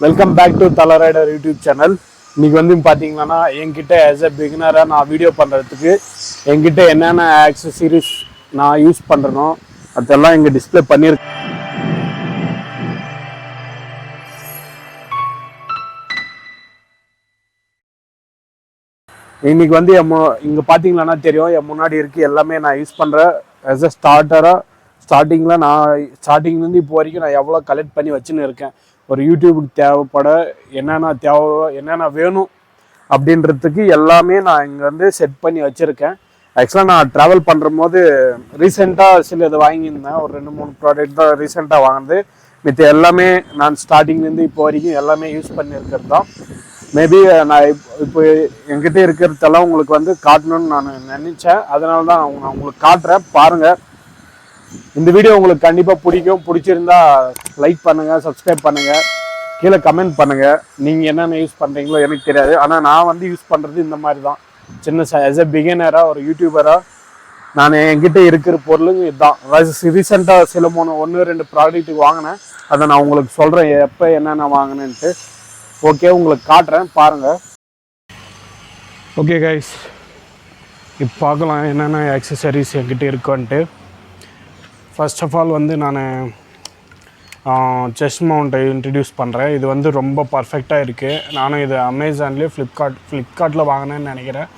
Welcome back to தல rider YouTube channel. இன்னைக்கு வந்து பார்த்தீங்கன்னா என்கிட்ட ஆஸ் எ பிகினராக நான் வீடியோ பண்ணுறதுக்கு என்கிட்ட என்னென்ன ஆக்சசரிஸ் நான் யூஸ் பண்ணுறனோ அதெல்லாம் இங்கே டிஸ்பிளே பண்ணியிருக்கேன். இன்னைக்கு வந்து இங்கே பார்த்தீங்கன்னா தெரியும், என் முன்னாடி இருக்குது எல்லாமே நான் யூஸ் பண்ணுறேன். ஆஸ் எ ஸ்டார்டிங்கில் நான் ஸ்டார்டிங்லேருந்து இப்போ வரைக்கும் நான் எவ்வளோ கலெக்ட் பண்ணி வச்சுன்னு இருக்கேன். ஒரு யூடியூபுக்கு தேவைப்பட என்னென்ன வேணும் அப்படின்றதுக்கு எல்லாமே நான் இங்கே வந்து செட் பண்ணி வச்சுருக்கேன். ஆக்சுவலாக நான் ட்ராவல் பண்ணுற போது ரீசெண்டாக சில இது வாங்கியிருந்தேன். ஒரு 2-3 ப்ராடக்ட் தான் ரீசெண்டாக வாங்கினது. மித்த எல்லாமே நான் ஸ்டார்டிங்லேருந்து இப்போ வரைக்கும் எல்லாமே யூஸ் பண்ணியிருக்கிறது தான். மேபி நான் இப்போ என்கிட்ட இருக்கிறதெல்லாம் உங்களுக்கு வந்து காட்டணும்னு நான் நினச்சேன். அதனால தான் நான் உங்களுக்கு காட்டுறேன், பாருங்கள். இந்த வீடியோ உங்களுக்கு கண்டிப்பாக பிடிச்சிருந்தா லைக் பண்ணுங்கள், சப்ஸ்கிரைப் பண்ணுங்கள், கீழே கமெண்ட் பண்ணுங்கள். நீங்கள் என்னென்ன யூஸ் பண்ணுறீங்களோ எனக்கு தெரியாது, ஆனால் நான் வந்து யூஸ் பண்ணுறது இந்த மாதிரி தான். சின்ன ஆஸ் எ பிகினராக ஒரு யூடியூபராக நான் என்கிட்ட இருக்கிற பொருளுங்க இதுதான். ரீசெண்டாக சில 1-2 ப்ராடக்ட்டுக்கு வாங்கினேன். அதை நான் உங்களுக்கு சொல்கிறேன் எப்போ என்னென்ன வாங்கினேன்ட்டு. ஓகே, உங்களுக்கு காட்டுறேன், பாருங்கள். ஓகே கைஸ், இப்போ பார்க்கலாம் என்னென்ன ஆக்சசரிஸ் என்கிட்ட இருக்குன்ட்டு. ஃபர்ஸ்ட் ஆஃப் ஆல் வந்து நான் செஸ்ட் மவுண்ட்டை இன்ட்ரடியூஸ் பண்ணுறேன். இது வந்து ரொம்ப பர்ஃபெக்டாக இருக்குது. நானும் இது அமேசான்லேயே ஃப்ளிப்கார்ட்டில் வாங்கினேன்னு நினைக்கிறேன்.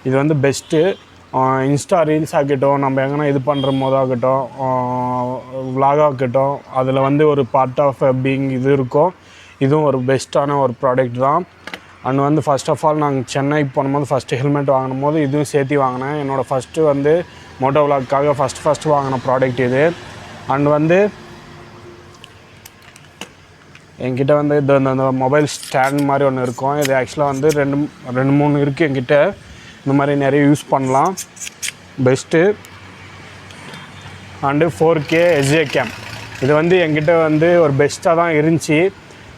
இது வந்து பெஸ்ட்டு. இன்ஸ்டா ரீல்ஸ் ஆகட்டும், நம்ம எங்கன்னா இது பண்ணுற போதாகட்டும், விலாகாகட்டும், அதில் வந்து ஒரு பார்ட் ஆஃப் பீயிங் இது இருக்கும். இதுவும் ஒரு பெஸ்ட்டான ஒரு ப்ராடக்ட் தான். அண்ட் வந்து ஃபர்ஸ்ட் ஆஃப் ஆல் நாங்கள் சென்னைக்கு போகும்போது ஃபஸ்ட்டு ஹெல்மெட் வாங்கினும் போது இதுவும் சேர்த்து வாங்கினேன். என்னோடய ஃபஸ்ட்டு வந்து மோட்டோ விலாக்காக ஃபஸ்ட்டு வாங்கின ப்ராடக்ட் இது. அண்ட் வந்து என்கிட்ட வந்து இந்த மொபைல் ஸ்டாண்ட் மாதிரி ஒன்று இருக்கும். இது ஆக்சுவலாக வந்து 2-3 இருக்குது என்கிட்ட. இந்த மாதிரி நிறைய யூஸ் பண்ணலாம், best. And 4K SJ game. இது வந்து என்கிட்ட வந்து ஒரு பெஸ்ட்டாக தான் இருந்துச்சு.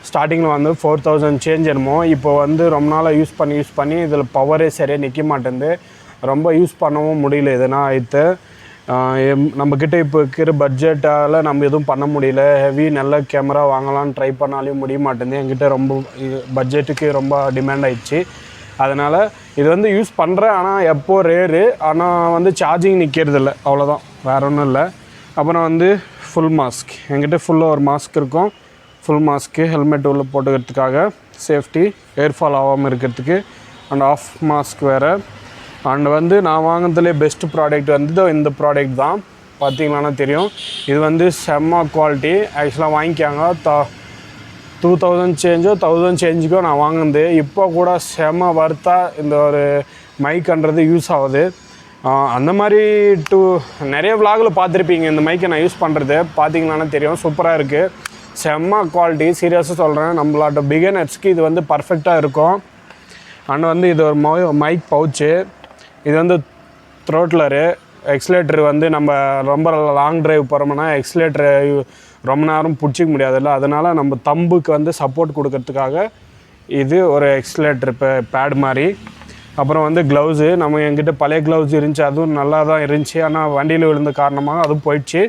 ஸ்டார்டிங்கில் வந்து 4000 சேஞ்ச் என்னமோ. இப்போ வந்து ரொம்ப நாளாக யூஸ் பண்ணி இதில் பவரே சரியாக நிற்க மாட்டேங்குது. ரொம்ப யூஸ் பண்ணவும் முடியல. இதுனா இது நம்மக்கிட்ட இப்போ இருக்கிற பட்ஜெட்டால் நம்ம எதுவும் பண்ண முடியல. ஹெவி நல்ல கேமரா வாங்கலான்னு ட்ரை பண்ணாலையும் முடிய மாட்டேங்குது. என்கிட்ட ரொம்ப பட்ஜெட்டுக்கு ரொம்ப டிமாண்ட் ஆகிடுச்சு. அதனால் இது வந்து யூஸ் பண்ணுறேன், ஆனால் எப்போ ரேரு. ஆனால் வந்து சார்ஜிங் நிற்கிறதில்ல, அவ்வளோதான், வேறு ஒன்றும் இல்லை. அப்புறம் வந்து ஃபுல் மாஸ்க். என்கிட்ட ஃபுல்லாக ஒரு மாஸ்க் இருக்கும். ஃபுல் மாஸ்க்கு ஹெல்மெட் உள்ள போட்டுக்கிறதுக்காக, சேஃப்டி, ஏர்ஃபால் ஆகாமல் இருக்கிறதுக்கு. அண்ட் ஆஃப் மாஸ்க் வேறு. அண்ட் வந்து நான் வாங்கினதுலே பெஸ்ட்டு ப்ராடக்ட் வந்து இந்த ப்ராடக்ட் தான். பார்த்தீங்களான்னா தெரியும். இது வந்து செம்ம குவாலிட்டி. ஆக்சுவலாக வாங்கிக்காங்க. 2000 சேஞ்சோ 1000 சேஞ்சுக்கோ நான் வாங்கினது. இப்போ கூட செம்ம வர்த்தாக இந்த ஒரு மைக்ன்றது யூஸ் ஆகுது. அந்த மாதிரி நிறைய விலாகில் பார்த்துருப்பீங்க இந்த மைக்கை நான் யூஸ் பண்ணுறது. பார்த்தீங்களான்னா தெரியும், சூப்பராக இருக்குது, செம்ம குவாலிட்டி. சீரியஸாக சொல்கிறேன், நம்மளோட பிகினர்ஸ்க்கு இது வந்து பர்ஃபெக்டாக இருக்கும். அண்ட் வந்து இது ஒரு மைக் பவுச்சு. இது வந்து த்ரோட்லரு. எக்ஸலேட்டர் வந்து நம்ம ரொம்ப லாங் ட்ரைவ் போகிறோம்னா எக்ஸலேட்டரை ரொம்ப நேரம் பிடிச்சிக்க முடியாதுல்ல. அதனால் நம்ம தம்புக்கு வந்து சப்போர்ட் கொடுக்கறதுக்காக இது ஒரு எக்ஸலேட்டர் பேட் மாதிரி. அப்புறம் வந்து க்ளவுஸு. நம்ம என்கிட்ட பழைய க்ளவுஸ் இருந்துச்சு, அதுவும் நல்லா தான் இருந்துச்சு. ஆனால் வண்டியில் விழுந்த காரணமாக அதுவும் போயிடுச்சு.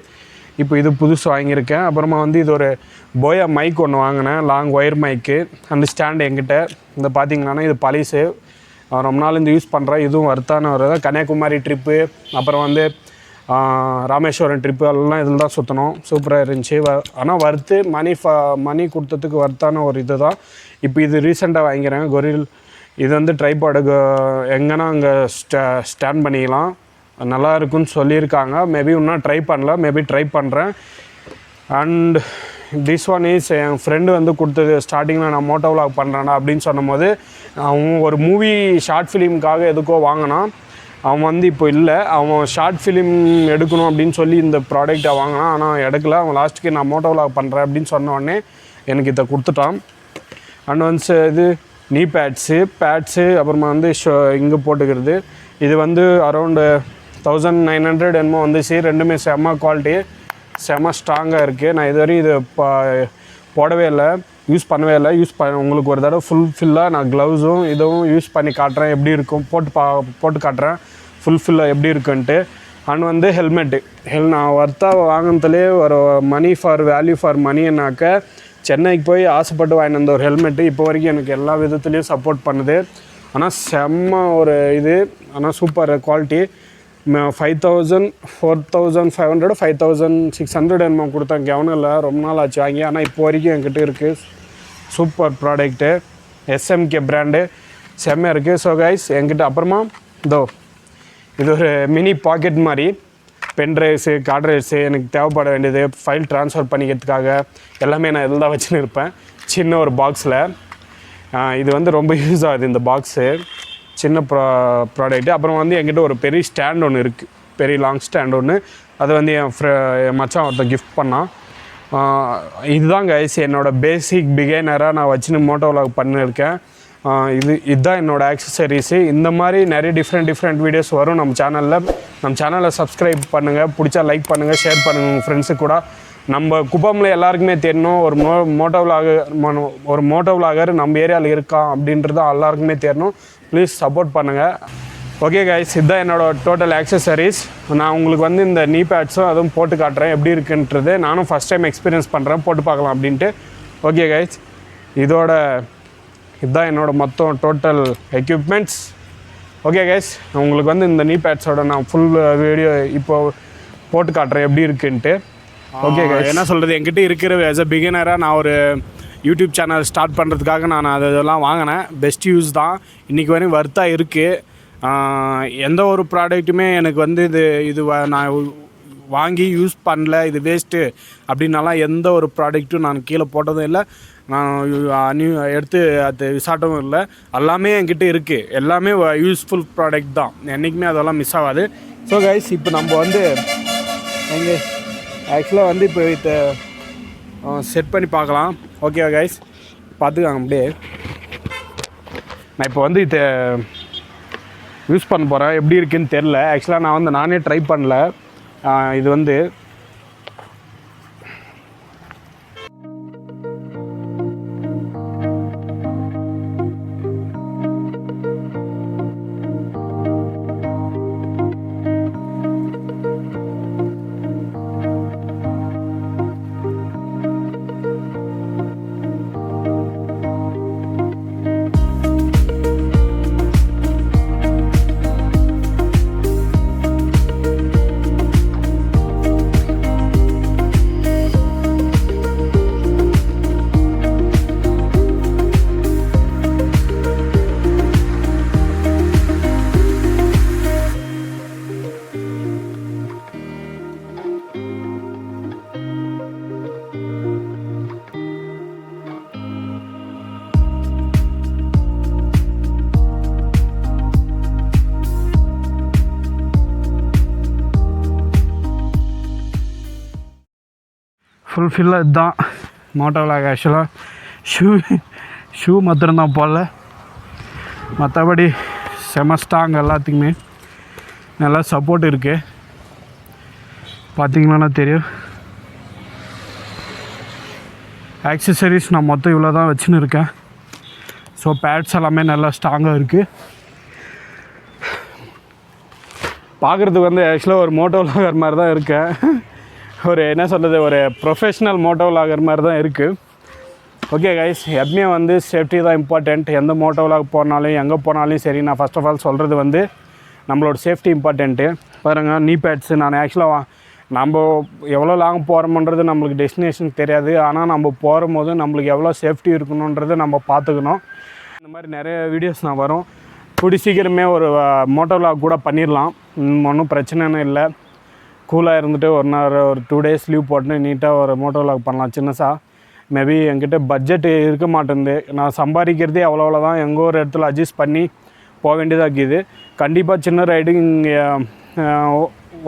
இப்போ இது புதுசு வாங்கியிருக்கேன். அப்புறமா வந்து இது ஒரு போயா மைக் ஒன்று வாங்கினேன், லாங் ஒயர் மைக்கு. அந்த ஸ்டாண்டு என்கிட்ட. இந்த பார்த்திங்கன்னா இது பழசு, ரொம்ப நாள் இந்த யூஸ் பண்ணுறேன். இதுவும் வர்த்தான ஒரு கன்னியாகுமரி ட்ரிப்பு, அப்புறம் வந்து ராமேஸ்வரம் ட்ரிப்பு எல்லாம் இதில் தான் சுற்றணும். சூப்பராக இருந்துச்சு. ஆனால் வர்த்து மணி கொடுத்ததுக்கு வர்த்தான ஒரு இது தான். இப்போ இது ரீசெண்டாக வாங்கிக்கிறேன், கொரில். இது வந்து ட்ரைபாடுக்கு எங்கன்னா அங்கே ஸ்டாண்ட் பண்ணிக்கலாம், நல்லா இருக்குன்னு சொல்லியிருக்காங்க. மேபி இன்னும் ட்ரை பண்ணல, மேபி ட்ரை பண்ணுறேன். And this one is N friend வந்து கொடுத்தது. ஸ்டார்டிங்கில் நான் மோட்டோ விலாக் பண்ணுறேன்னா அப்படின்னு சொன்னபோது அவன் ஒரு மூவி ஷார்ட் ஃபிலிமுக்காக எதுக்கோ வாங்கினான். அவன் வந்து இப்போ இல்லை, அவன் ஷார்ட் ஃபிலிம் எடுக்கணும் அப்படின்னு சொல்லி இந்த ப்ராடக்டை வாங்கினான். ஆனால் எடுக்கல. அவன் லாஸ்ட்டுக்கு நான் மோட்டோ விலாக் பண்ணுறேன் அப்படின்னு சொன்ன உடனே எனக்கு இதை கொடுத்துட்டான். அண்ட் ஒன்ஸ் இது நீ பேட்ஸு அப்புறமா வந்து இங்கே போட்டுக்கிறது. இது வந்து அரௌண்டு 1900 என்னமோ வந்துச்சு. ரெண்டுமே செம்ம குவாலிட்டி, செம்ம ஸ்ட்ராங்காக இருக்குது. நான் இதுவரை இது போடவே இல்லை, யூஸ் பண்ணவே இல்லை. உங்களுக்கு ஒரு தடவை ஃபுல்லாக நான் க்ளவுஸும் இதுவும் யூஸ் பண்ணி காட்டுறேன், எப்படி இருக்கும் போட்டு காட்டுறேன் ஃபுல்லாக எப்படி இருக்குன்ட்டு. அண்ட் வந்து ஹெல்மெட்டு நான் வர்த்தாக வாங்கினதுலேயே ஒரு வேல்யூ ஃபார் மணினாக்க சென்னைக்கு போய் ஆசைப்பட்டு வாங்கிட்டு வந்த ஒரு ஹெல்மெட்டு இப்போ வரைக்கும் எனக்கு எல்லா விதத்துலேயும் சப்போர்ட் பண்ணுது. ஆனால் செம்ம ஒரு இது, ஆனால் சூப்பர் குவாலிட்டி. 5000 4500 5600 என்னமோ கொடுத்தேன், கவனம் இல்லை, ரொம்ப நாள் ஆச்சு வாங்கி. ஆனால் இப்போ வரைக்கும் என்கிட்ட இருக்குது. சூப்பர் ப்ராடக்ட்டு, எஸ்எம்கே பிராண்டு, செம்மையாக இருக்குது. ஸோ கைஸ் என்கிட்ட அப்புறமா இது ஒரு மினி பாக்கெட் மாதிரி, பென் ட்ரைவ்ஸு, கார்ட் ட்ரைவ்ஸு, எனக்கு தேவைப்பட வேண்டியது ஃபைல் ட்ரான்ஸ்ஃபர் பண்ணிக்கிறதுக்காக எல்லாமே நான் இதில் தான் வச்சுன்னு இருப்பேன், சின்ன ஒரு பாக்ஸில். இது வந்து ரொம்ப யூஸ் ஆகுது இந்த பாக்ஸு, சின்ன ப்ராடக்ட்டு. அப்புறம் வந்து என்கிட்ட ஒரு பெரிய ஸ்டாண்ட் ஒன்று இருக்குது, பெரிய லாங் ஸ்டாண்ட் ஒன்று. அது வந்து என் மச்சான் ஒருத்தன் கிஃப்ட் பண்ணான். இதுதான் கைஸ் என்னோடய பேசிக் பிகைனராக நான் வச்சுன்னு மோட்டோ விலாக் பண்ணியிருக்கேன். இதுதான் என்னோடய ஆக்சசரிஸு. இந்த மாதிரி நிறைய டிஃப்ரெண்ட் வீடியோஸ் வரும் நம்ம சேனலில் சப்ஸ்கிரைப் பண்ணுங்கள், பிடிச்சா லைக் பண்ணுங்கள், ஷேர் பண்ணுங்கள் உங்கள் ஃப்ரெண்ட்ஸுக்கு கூட. நம்ம குப்பமில் எல்லாருக்குமே தெரியணும் ஒரு மோட்டோ விலாகர் நம்ம ஏரியாவில் இருக்கான் அப்படின்றது எல்லாருக்குமே தெரியணும். ப்ளீஸ் சப்போர்ட் பண்ணுங்கள். ஓகே கைஸ், இதுதான் என்னோடய டோட்டல் ஆக்சசரிஸ். நான் உங்களுக்கு வந்து இந்த நீ பேட்ஸும் அதுவும் போட்டு காட்டுறேன் எப்படி இருக்குன்றது. நானும் ஃபஸ்ட் டைம் எக்ஸ்பீரியன்ஸ் பண்ணுறேன், போட்டு பார்க்கலாம் அப்படின்ட்டு. ஓகே கைஸ், இதுதான் என்னோடய மொத்தம் டோட்டல் எக்யூப்மெண்ட்ஸ். ஓகே கைஸ், உங்களுக்கு வந்து இந்த நீ பேட்ஸோட நான் ஃபுல் வீடியோ இப்போது போட்டு காட்டுறேன் எப்படி இருக்குன்ட்டு. ஓகே கைஸ், என்ன சொல்கிறது, என்கிட்ட இருக்கிற ஆஸ் அ பிகினராக நான் ஒரு யூடியூப் சேனல் ஸ்டார்ட் பண்ணுறதுக்காக நான் அதெல்லாம் வாங்கினேன். பெஸ்ட் யூஸ் தான், இன்றைக்கி வரையும் வர்த்தாக இருக்குது. எந்த ஒரு ப்ராடக்ட்டுமே எனக்கு வந்து இது நான் வாங்கி யூஸ் பண்ணல, இது வேஸ்ட்டு அப்படின்னாலாம் எந்த ஒரு ப்ராடக்ட்டும் நான் கீழே போட்டதும் இல்லை, நான் எடுத்து அது விசாட்டவும் இல்லை. எல்லாமே என்கிட்ட இருக்குது, எல்லாமே யூஸ்ஃபுல் ப்ராடக்ட் தான், என்றைக்குமே அதெல்லாம் மிஸ் ஆகாது. ஸோ கைஸ், இப்போ நம்ம வந்து எங்கே ஆக்சுவலாக வந்து இப்போ இதை செட் பண்ணி பார்க்கலாம். ஓகே கைஸ், பார்த்துக்காங்க அப்படியே. நான் இப்போ வந்து இதை யூஸ் பண்ண போகிறேன், எப்படி இருக்குதுன்னு தெரில. ஆக்சுவலாக நானே ட்ரை பண்ணல. இது வந்து ஃபுல்ஃபில்லாக இதுதான் மோட்டோ விலாக். ஆக்சுவலாக ஷூ மாத்திரம்தான் போடல, மற்றபடி செமஸ்டாங் எல்லாத்துக்குமே நல்லா சப்போர்ட் இருக்குது. பார்த்திங்கன்னா தெரியும். ஆக்சசரிஸ் நான் மொத்தம் இவ்வளோ தான் வச்சுன்னு இருக்கேன். ஸோ பேட்ஸ் எல்லாமே நல்லா ஸ்ட்ராங்காக இருக்குது. பார்க்குறதுக்கு வந்து ஆக்சுவலாக ஒரு மோட்டோ விலாகர் மாதிரி தான் இருக்கேன். ஒரு என்ன சொல்கிறது, ஒரு ப்ரொஃபஷ்னல் மோட்டோ விலாகர் மாதிரி தான் இருக்குது. ஓகே கைஸ், எப்பவுமே வந்து சேஃப்டி தான் இம்பார்ட்டண்ட். எந்த மோட்டோ விலாக் போனாலும் எங்கே போனாலும் சரி, நான் ஃபஸ்ட் ஆஃப் ஆல் சொல்கிறது வந்து நம்மளோட சேஃப்டி இம்பார்ட்டண்ட்டு. பாருங்கள், நீ பேட்ஸு நான் ஆக்சுவலாக நம்ம எவ்வளோ லாங் போகிறோம்ன்றது நம்மளுக்கு டெஸ்டினேஷன் தெரியாது. ஆனால் நம்ம போகும்போது நம்மளுக்கு எவ்வளோ சேஃப்டி இருக்கணுன்றதை நம்ம பார்த்துக்கணும். இந்த மாதிரி நிறைய வீடியோஸ் நான் வரும். கூடி சீக்கிரமே ஒரு மோட்டோ விலாக் கூட பண்ணிடலாம், ஒன்றும் பிரச்சனைன்னு இல்லை. கூலாக இருந்துட்டு ஒரு 2 days லீவ் போட்டுன்னு நீட்டாக ஒரு மோட்டோ விலாக் பண்ணலாம் சின்னசாக. மேபி என்கிட்ட பட்ஜெட் இருக்க மாட்டேங்குது, நான் சம்பாதிக்கிறதே அவ்வளோதான், எங்கோ ஒரு இடத்துல அட்ஜஸ்ட் பண்ணி போக வேண்டியதாக இருக்குது. கண்டிப்பாக சின்ன ரைடிங்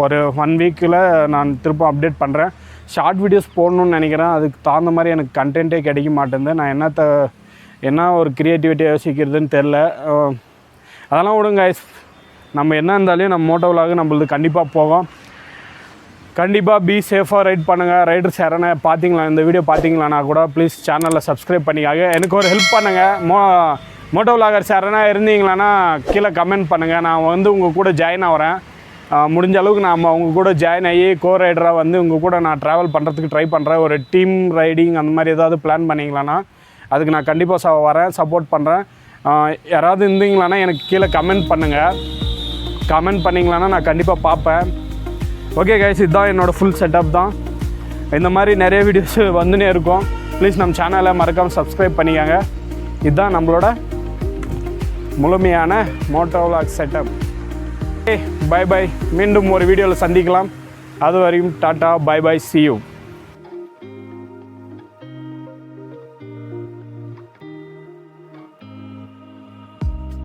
ஒரு 1 weekல நான் திரும்ப அப்டேட் பண்ணுறேன். ஷார்ட் வீடியோஸ் போடணுன்னு நினைக்கிறேன், அதுக்கு தகுந்த மாதிரி எனக்கு கண்டென்ட்டே கிடைக்க மாட்டேங்குது. நான் என்ன ஒரு க்ரியேட்டிவிட்டியாக யோசிக்கிறதுன்னு தெரில. அதெல்லாம் விடுங்க கைஸ், நம்ம என்ன இருந்தாலும் நம்ம மோட்டோ விலாக் நம்மளுக்கு கண்டிப்பாக போகும். கண்டிப்பாக பி சேஃபாக ரைட் பண்ணுங்கள். ரைடர்ஸ் யாரான பார்த்தீங்களா, இந்த வீடியோ பார்த்தீங்களானா கூட ப்ளீஸ் சேனலில் சப்ஸ்கிரைப் பண்ணிக்காங்க. எனக்கு ஒரு ஹெல்ப் பண்ணுங்கள். மோட்டோ விலாகர்ஸ் யாரானா இருந்தீங்களானா கீழே கமெண்ட் பண்ணுங்கள், நான் வந்து உங்கள் கூட ஜாயின் ஆகிறேன். முடிஞ்ச அளவுக்கு நான் அவங்க கூட ஜாயின் ஆகி கோ ரைடராக வந்து உங்கள் கூட நான் ட்ராவல் பண்ணுறதுக்கு ட்ரை பண்ணுறேன். ஒரு டீம் ரைடிங் அந்த மாதிரி ஏதாவது பிளான் பண்ணிங்களான்னா அதுக்கு நான் கண்டிப்பாக வரேன், சப்போர்ட் பண்ணுறேன். யாராவது இருந்தீங்களான்னா எனக்கு கீழே கமெண்ட் பண்ணுங்கள். கமெண்ட் பண்ணிங்களான்னா நான் கண்டிப்பாக பார்ப்பேன். ஓகே கைஸ், இதுதான் என்னோடய ஃபுல் செட்டப் தான். இந்த மாதிரி நிறைய வீடியோஸ் வந்துனே இருக்கும். ப்ளீஸ் நம்ம சேனலை மறக்காமல் சப்ஸ்கிரைப் பண்ணிக்கோங்க. இதுதான் நம்மளோட முழுமையான moto vlog setup. Okay, bye bye. மீண்டும் ஒரு வீடியோவில் சந்திக்கலாம். அது வரையும் டாட்டா, பை பை, see you.